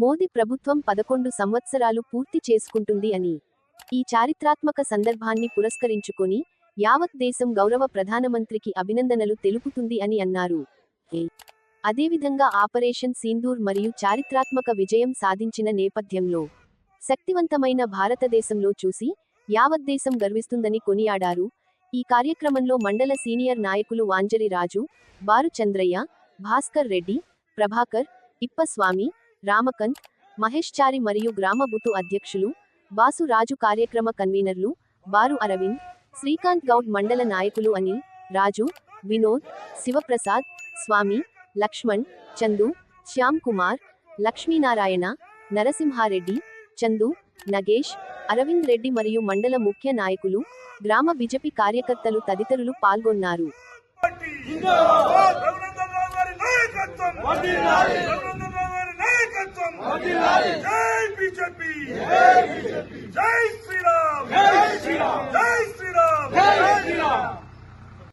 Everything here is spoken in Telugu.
మోదీ ప్రభుత్వం 11 సంవత్సరాలు పూర్తి చేసుకుంటుంది అని. ఈ చారిత్రాత్మక సందర్భాన్ని పురస్కరించుకొని యావత్ దేశం గౌరవ ప్రధానమంత్రికి అభినందనలు తెలుపుతుంది అని అన్నారు. అదేవిధంగా ఆపరేషన్ సింధూర్ మరియు చారిత్రాత్మక విజయం సాధించిన నేపథ్యంలో శక్తివంతమైన భారతదేశంలో చూసి యావత్ దేశం గర్విస్తుందని కొనియాడారు. ఈ కార్యక్రమంలో మండల సీనియర్ నాయకులు వాంజరి రాజు, బారు చంద్రయ్య, భాస్కర్ రెడ్డి, ప్రభాకర్, ఇప్పస్వామి, రామకంత్, మహేష్ చారి మరియు గ్రామ బూతు అధ్యక్షులు బాసు రాజు, కార్యక్రమ కన్వీనర్లు బారు అరవింద్, శ్రీకాంత్ గౌడ్, మండల నాయకులు అనిల్, రాజు, వినోద్, శివప్రసాద్, స్వామి, లక్ష్మణ్, చందు, శ్యామ్ కుమార్, లక్ష్మీనారాయణ, నరసింహారెడ్డి, చందు, నగేష్, అరవింద్ రెడ్డి మరియు మండల ముఖ్య నాయకులు, గ్రామ బీజేపీ కార్యకర్తలు తదితరులు పాల్గొన్నారు. జై బీజేపీ.